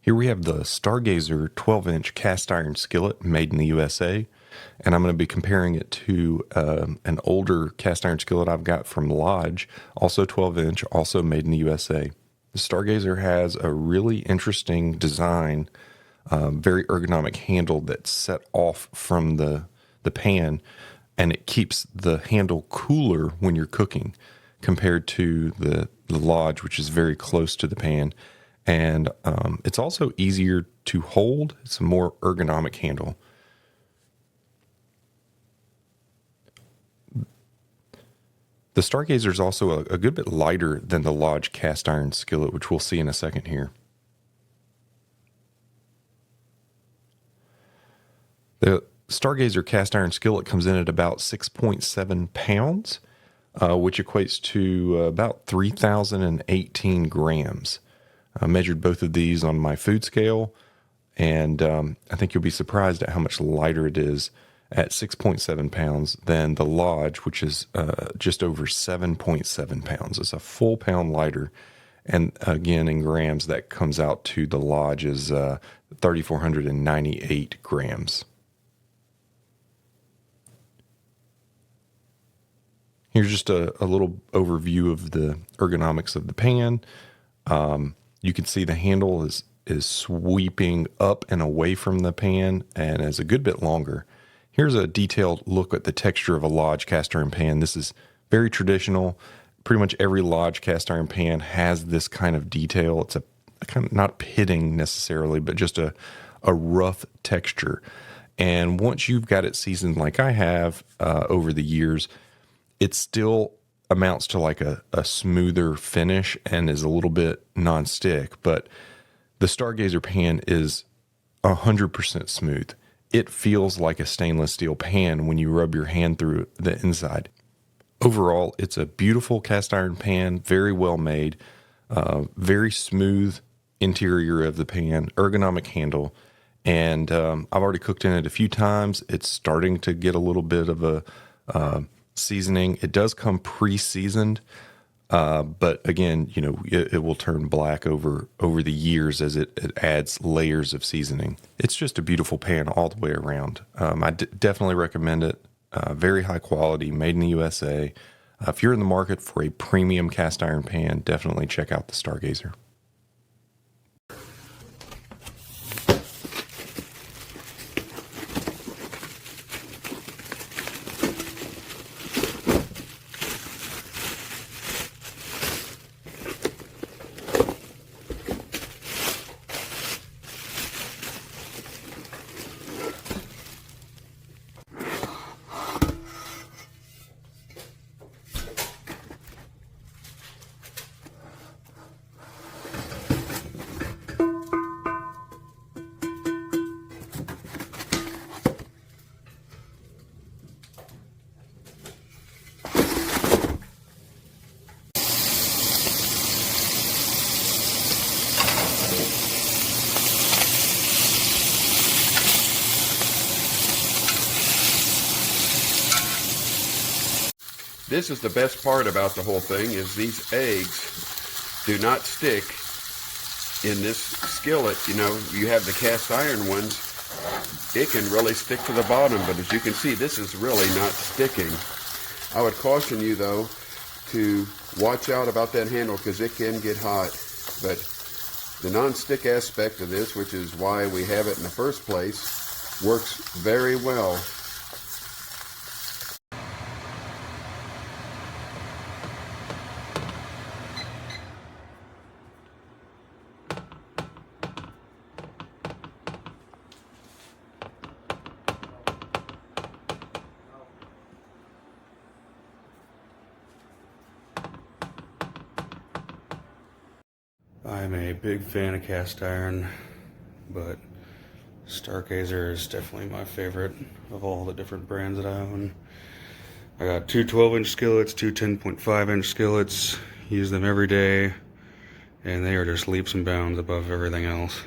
Here we have the Stargazer 12-inch cast iron skillet made in the USA, and I'm going to be comparing it to an older cast iron skillet I've got from Lodge, also 12-inch, also made in the USA. The Stargazer has a really interesting design, very ergonomic handle that's set off from the pan, and it keeps the handle cooler when you're cooking compared to the Lodge, which is very close to the pan. And it's also easier to hold. It's a more ergonomic handle. The Stargazer is also a good bit lighter than the Lodge cast iron skillet, which we'll see in a second here. The Stargazer cast iron skillet comes in at about 6.7 pounds, which equates to about 3,018 grams. I measured both of these on my food scale, and I think you'll be surprised at how much lighter it is at 6.7 pounds than the Lodge, which is just over 7.7 pounds. It's a full pound lighter. And again, in grams, that comes out to the Lodge is 3,498 grams. Here's just a little overview of the ergonomics of the pan. You can see the handle is sweeping up and away from the pan and is a good bit longer. Here's a detailed look at the texture of a Lodge cast iron pan. This is very traditional. Pretty much every Lodge cast iron pan has this kind of detail. It's a kind of not pitting necessarily, but just a rough texture. And once you've got it seasoned like I have over the years, it still amounts to like a smoother finish and is a little bit non-stick, but the Stargazer pan is 100% smooth. It feels like a stainless steel pan when you rub your hand through the inside. Overall, it's a beautiful cast iron pan, very well made, very smooth interior of the pan, ergonomic handle, and I've already cooked in it a few times. It's starting to get a little bit of a seasoning. It does come pre-seasoned, but again, you know, it will turn black over the years as it adds layers of seasoning. It's just a beautiful pan all the way around. I definitely recommend it. Very high quality, made in the USA. If you're in the market for a premium cast iron pan, definitely check out the Stargazer. This is the best part about the whole thing, is these eggs do not stick in this skillet. You know, you have the cast iron ones, it can really stick to the bottom, but as you can see, this is really not sticking. I would caution you though to watch out about that handle because it can get hot, but the non-stick aspect of this, which is why we have it in the first place, works very well. I'm a big fan of cast iron, but Stargazer is definitely my favorite of all the different brands that I own. I got two 12-inch skillets, two 10.5-inch skillets, use them every day, and they are just leaps and bounds above everything else.